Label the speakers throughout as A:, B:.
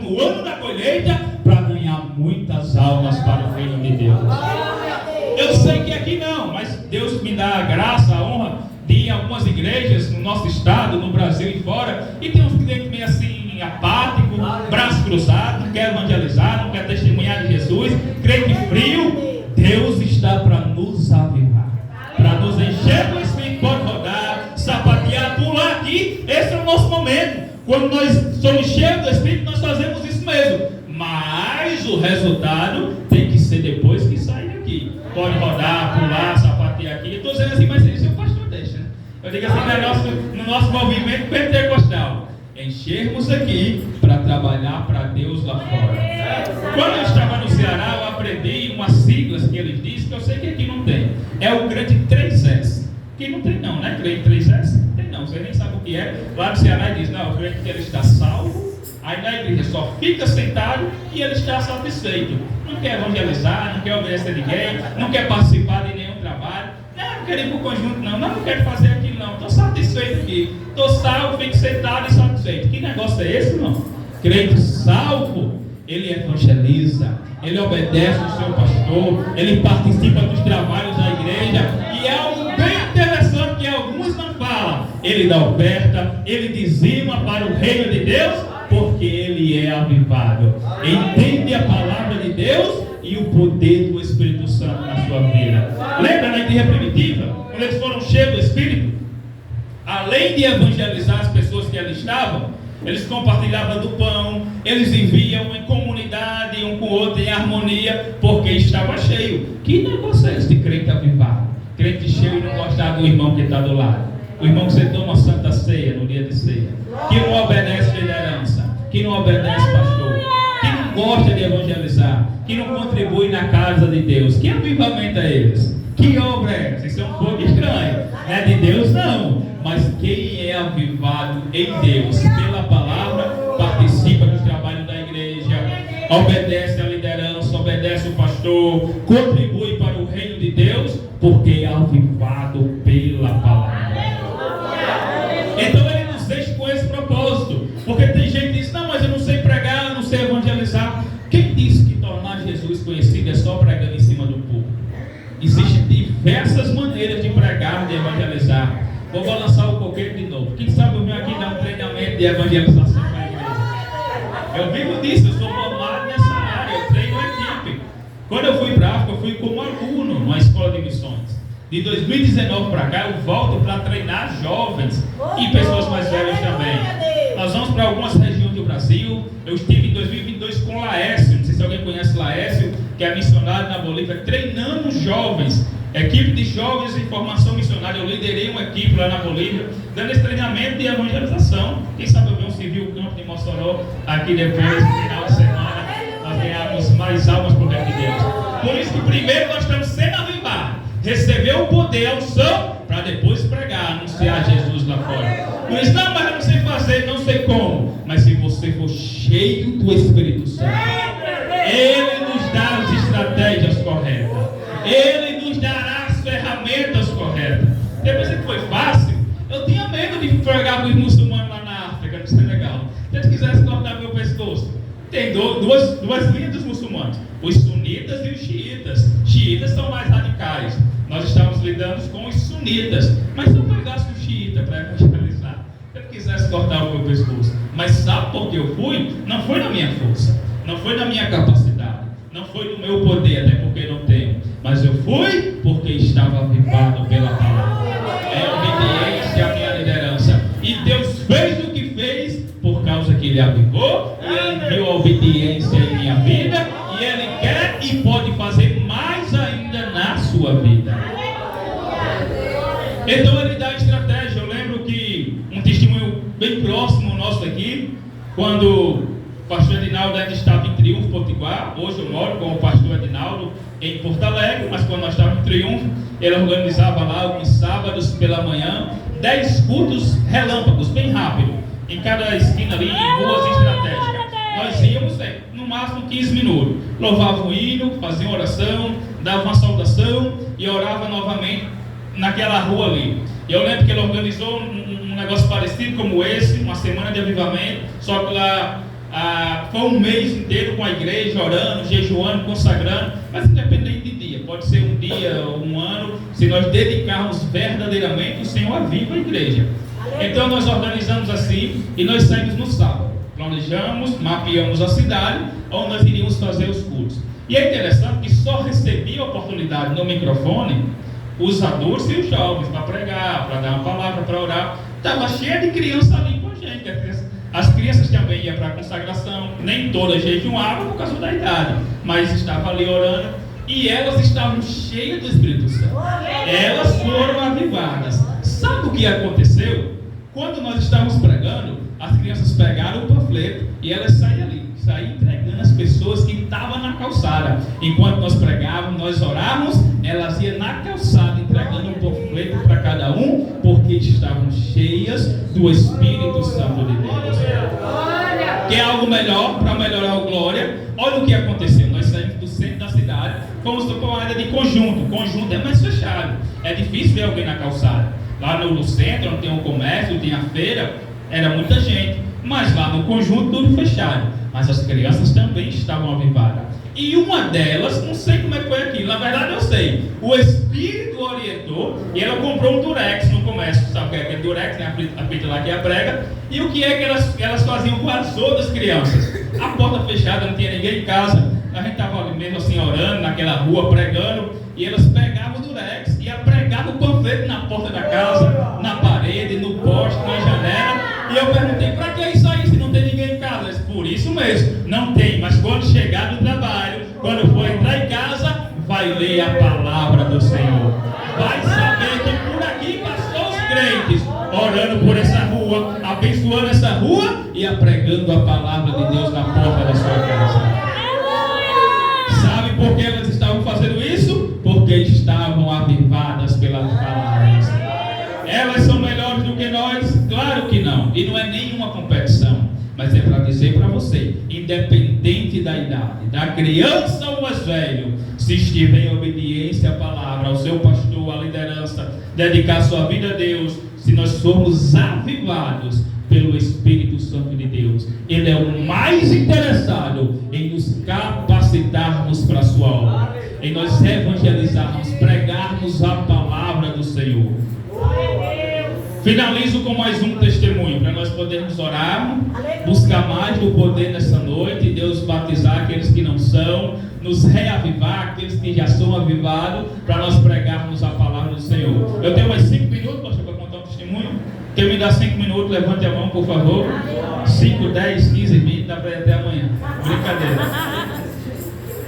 A: no ano da colheita para ganhar muitas almas para o reino de Deus. Eu sei que aqui não, mas Deus me dá a graça, a honra de ir em algumas igrejas no nosso estado, no Brasil e fora, e tem uns crentes meio assim, apático, braço cruzado, não quer evangelizar, não quer testemunhar de Jesus, crente frio. Deus está para nos avivar, para nos encher do Espírito, pode rodar, sapatear, pular aqui. Esse é o nosso momento. Quando nós somos cheios do Espírito, nós fazemos isso mesmo. Mas o resultado tem que ser depois que sair daqui. Pode rodar, pular, sapatear aqui. Eu estou dizendo assim, mas isso o pastor deixa, né? Eu digo assim, no nosso movimento pentecostal, enchermos aqui para trabalhar para Deus lá fora. Quando eu estava no Ceará, eu aprendi umas siglas que eles dizem, que eu sei que aqui não tem. É o grande 3S. Que não tem não, né? Crente 3S? Não tem não, você nem sabe o que é. Lá no Ceará diz, não, o crente que ele está salvo, aí na igreja só fica sentado e ele está satisfeito. Não quer evangelizar, não quer obedecer a ninguém, não quer participar de nenhum trabalho. Não quero ir para o conjunto não quero fazer aquilo não. Estou satisfeito aqui. Estou salvo, fico sentado e satisfeito. Que negócio é esse, irmão? Crente salvo, ele evangeliza, ele obedece ao seu pastor, ele participa dos trabalhos da igreja, e é algo bem interessante que alguns não falam. Ele dá oferta, ele dizima para o reino de Deus, porque ele é avivado, entende a palavra de Deus e o poder do Espírito Santo na sua vida. Lembra na igreja primitiva, quando eles foram cheios do Espírito, além de evangelizar as pessoas que ali estavam, eles compartilhavam do pão, eles viviam em comunidade, um com o outro, em harmonia, porque estava cheio. Que negócio é esse de crente avivado? Crente cheio e não gostar do irmão que está do lado. O irmão que você toma santa ceia no dia de ceia, que não obedece liderança, que não obedece pastor, que não gosta de evangelizar, que não contribui na casa de Deus. Que avivamento é esse? Que obra é essa? Isso é um pouco estranho. Não é de Deus não, mas quem é avivado em Deus pela palavra, participa do trabalho da igreja, obedece a liderança, obedece o pastor, contribui para o reino de Deus, porque é avivado pela palavra. Então ele nos deixa com esse propósito, porque tem gente que diz, não, mas eu não sei pregar, eu não sei evangelizar. Quem disse que tornar Jesus conhecido é só pregando em cima do púlpito? Existem diversas maneiras de pregar, de evangelizar. Vou balançar o coqueiro de novo. Quem sabe eu venho aqui dar um treinamento de evangelização para a igreja? Eu vivo disso, eu sou formado nessa área, eu treino equipe. Quando eu fui para a África, eu fui como aluno numa escola de missões. De 2019 para cá, eu volto para treinar jovens e pessoas mais velhas também. Nós vamos para algumas regiões do Brasil. Eu estive em 2022 com Laércio, não sei se alguém conhece Laércio, que é missionário na Bolívia, treinando jovens, equipe de jovens em formação missionária. Eu liderei uma equipe lá na Bolívia, dando esse treinamento de evangelização. Quem sabe eu ver um civil campo de Mossoró aqui depois, no final de semana, nós ganhamos mais almas para o reino de Deus. Por isso que primeiro nós estamos sendo avivados, receber o poder, a unção, para depois pregar, anunciar Jesus lá fora. Por isso, não, mas eu não sei fazer, não sei como. Mas se você for cheio do Espírito Santo, Ele nos dá as estratégias corretas, Ele nos dará as ferramentas corretas. Depois que foi fácil, eu tinha medo de pregar para os muçulmanos lá na África, não sei legal. Se eles quisessem cortar meu pescoço, tem duas linhas dos muçulmanos, os sunitas e os xiitas. Xiitas são mais radicais. Nós estamos lidando com os sunitas, mas se eu pegasse o xiita para evangelizar, se ele quisesse cortar o meu pescoço, mas sabe por que eu fui? Não foi na minha força, não foi na minha capacidade, não foi no meu poder, até porque não tenho, mas eu fui porque estava avivado pela palavra. É obediência à minha liderança, e Deus fez o que fez por causa que Ele avivou, e Ele viu a obediência em minha vida, e Ele quer e pode fazer mais ainda na sua vida. Então Ele dá estratégia. Eu lembro que um testemunho bem próximo nosso aqui, quando o pastor Edinaldo ainda estava em Triunfo, Potiguar. Hoje eu moro com o pastor Edinaldo em Porto Alegre, mas quando nós estávamos em Triunfo, ele organizava lá alguns sábados pela manhã 10 cultos relâmpagos, bem rápido, em cada esquina ali, em ruas estratégicas. Nós íamos no máximo 15 minutos, louvava o hino, fazia uma oração, dava uma saudação e orava novamente naquela rua ali. E eu lembro que ele organizou um negócio parecido como esse, uma semana de avivamento, só que lá Foi um mês inteiro com a igreja, orando, jejuando, consagrando, mas independente de dia, pode ser um dia ou um ano, se nós dedicarmos verdadeiramente, o Senhor aviva a igreja. Então nós organizamos assim e nós saímos no sábado, planejamos, mapeamos a cidade onde nós iríamos fazer os cultos. E é interessante que só recebia a oportunidade no microfone os adultos e os jovens para pregar, para dar uma palavra, para orar. Estava cheio de criança ali com a gente. As crianças também iam para a consagração, nem todas jejuavam por causa da idade, mas estavam ali orando e elas estavam cheias do Espírito Santo. Elas foram avivadas. Sabe o que aconteceu? Quando nós estávamos pregando, as crianças pegaram o panfleto e elas saíam entregando as pessoas que estavam na calçada. Enquanto nós pregávamos, nós orávamos, elas iam na calçada entregando um panfleto para cada um, porque estavam cheias do Espírito Santo de Deus. Quer algo melhor para melhorar a glória? Olha o que aconteceu. Nós saímos do centro da cidade, fomos para uma área de conjunto. Conjunto é mais fechado, é difícil ver alguém na calçada. Lá no centro, onde tem o comércio, tem a feira, era muita gente, mas lá no conjunto tudo fechado. Mas as crianças também estavam avivadas. E uma delas, não sei como é que foi aquilo, na verdade eu sei, o Espírito orientou e ela comprou um durex no comércio. Sabe o que é aquele durex, né? A fita lá que é a prega. E o que é que elas faziam com as outras crianças? A porta fechada, não tinha ninguém em casa, a gente estava ali mesmo assim orando, naquela rua, pregando, e elas pegavam o durex e pregavam o panfleto na porta da casa, na parede, no poste, na janela. E eu perguntei, para que isso aí se não tem ninguém em casa? Disse, por isso mesmo, não tem, mas quando chegar do trabalho, quando for entrar em casa, vai ler a palavra do Senhor. Vai saber que por aqui passou os crentes, orando por essa rua, abençoando essa rua e pregando a palavra de Deus na porta da sua casa. Sabe por que elas estavam fazendo isso? Porque estavam avivadas pelas palavras. Elas são melhores do que nós? Claro que não. E não é nenhuma competição. Mas é para dizer para você, independente da idade, da criança ao mais velho, se estiver em obediência à palavra, ao seu pastor, à liderança, dedicar sua vida a Deus, se nós formos avivados pelo Espírito Santo de Deus, Ele é o mais interessado em nos capacitarmos para a sua obra, em nós evangelizarmos, pregarmos a palavra do Senhor. Finalizo com mais um testemunho, para nós podermos orar, buscar mais do poder nessa noite, Deus batizar aqueles que não são, nos reavivar aqueles que já são avivados, para nós pregarmos a palavra do Senhor. Eu tenho mais 5 minutos, pastor, para contar um testemunho. Quem me dá 5 minutos, levante a mão, por favor. 5, 10, 15, 20, dá para ir até amanhã. Brincadeira.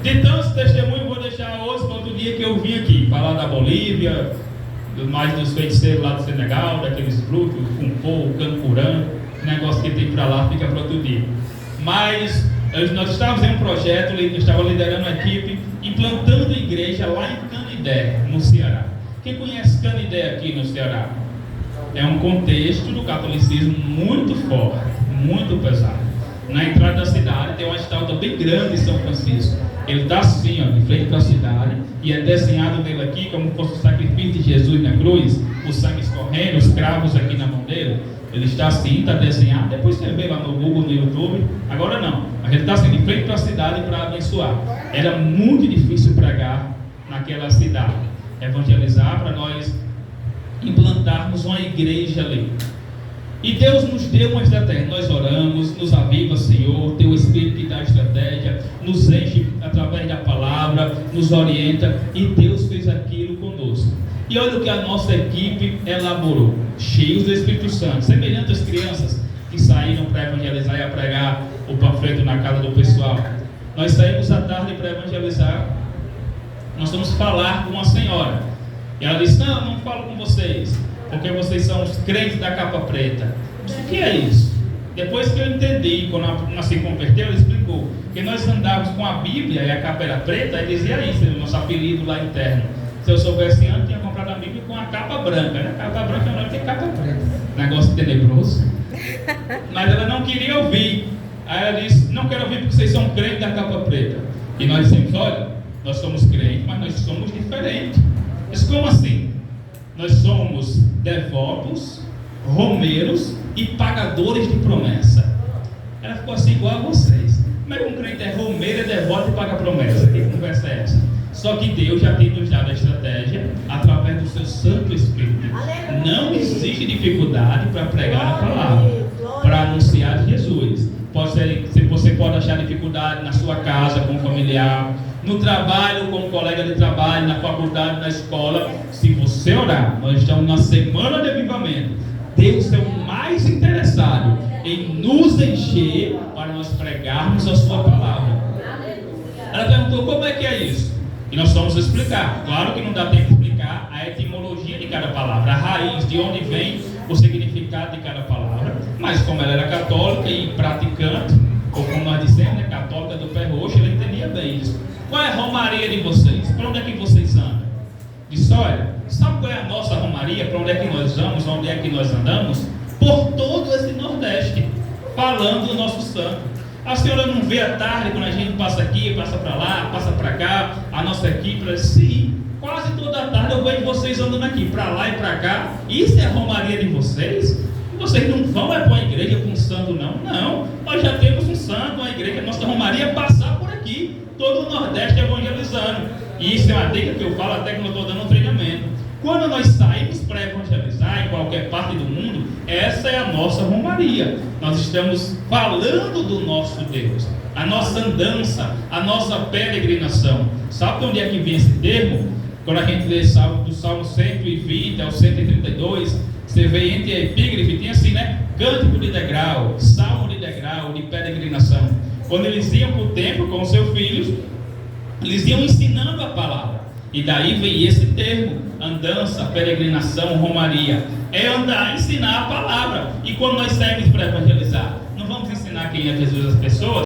A: De tantos testemunhos, vou deixar hoje para outro dia que eu vim aqui, falar da Bolívia, mais dos feiticeiros lá do Senegal, daqueles grupos, o Funfo, o Cancurã, negócio que tem para lá, fica para outro dia. Mas nós estávamos em um projeto, eu estava liderando uma equipe, implantando igreja lá em Canidé, no Ceará. Quem conhece Canidé aqui no Ceará? É um contexto do catolicismo muito forte, muito pesado. Na entrada da cidade tem uma estátua bem grande de São Francisco. Ele está assim, ó, de frente para a cidade, e é desenhado nele aqui como fosse o sacrifício de Jesus na cruz, o sangue escorrendo, os cravos aqui na mão dele. Ele está assim, está desenhado. Depois você vê lá no Google, no YouTube. Agora não, mas ele está assim, de frente para a cidade para abençoar. Era muito difícil pregar naquela cidade, evangelizar, para nós implantarmos uma igreja ali. E Deus nos deu uma estratégia. Nós oramos, nos aviva, Senhor, Teu Espírito que dá estratégia, nos enche através da palavra, nos orienta, e Deus fez aquilo conosco. E olha o que a nossa equipe elaborou, cheios do Espírito Santo, semelhante às crianças que saíram para evangelizar e a pregar o panfleto na casa do pessoal. Nós saímos à tarde para evangelizar. Nós vamos falar com uma senhora, e ela disse, não falo com vocês, porque vocês são os crentes da capa preta. O que é isso? Depois que eu entendi, quando ela se converteu, ela explicou que nós andávamos com a Bíblia e a capa era preta, e dizia isso, o nosso apelido lá interno. Se eu soubesse antes, tinha comprado a Bíblia com a capa branca, né? A capa branca não tem capa preta. Negócio tenebroso. Mas ela não queria ouvir. Aí ela disse, não quero ouvir porque vocês são crentes da capa preta. E nós dissemos, olha, nós somos crentes, mas nós somos diferentes. Mas como assim? Nós somos devotos, romeiros e pagadores de promessa. Ela ficou assim igual a vocês. Como é que um crente é romeiro, é devoto e paga promessa? Que conversa é essa? Só que Deus já tem nos dado a estratégia através do seu Santo Espírito. Não existe dificuldade para pregar a palavra, para anunciar Jesus. Você pode achar dificuldade na sua casa, com um familiar, no trabalho, com um colega de trabalho, na faculdade, na escola. Se você orar, nós estamos na semana de avivamento. Deus é o mais interessado em nos encher para nós pregarmos a sua palavra. Ela perguntou como é que é isso? E nós vamos explicar. Claro que não dá tempo de explicar a etimologia de cada palavra, a raiz, de onde vem o significado de cada palavra. Mas como ela era católica e praticante, ou como nós dissemos, né, católica do pé roxo, ela entendia bem isso. Qual é a romaria de vocês? Para onde é que vocês andam? Disse, olha, sabe qual é a nossa romaria? Para onde é que nós vamos? Onde é que nós andamos? Por todo esse Nordeste, falando do nosso santo. A senhora não vê à tarde, quando a gente passa aqui, passa para lá, passa para cá, a nossa equipe, sim, quase toda a tarde eu vejo vocês andando aqui, para lá e para cá. Isso é a romaria de vocês? Vocês não vão para a igreja com um santo, não? Não, nós já temos um santo, uma igreja, nossa romaria é passar por aqui, todo o Nordeste evangelizando. E isso é uma dica que eu falo até que eu estou dando um treinamento. Quando nós saímos para evangelizar em qualquer parte do mundo, essa é a nossa romaria. Nós estamos falando do nosso Deus, a nossa andança, a nossa peregrinação. Sabe de onde é que vem esse termo? Quando a gente lê do Salmo 120 ao 132, você vê entre a epígrafe, tem assim, né? Cântico de degrau, salmo de degrau, de peregrinação. Quando eles iam para o templo com os seus filhos, eles iam ensinando a palavra. E daí vem esse termo, andança, peregrinação, romaria. É andar, ensinar a palavra. E quando nós saímos para evangelizar, não vamos ensinar quem é Jesus às pessoas,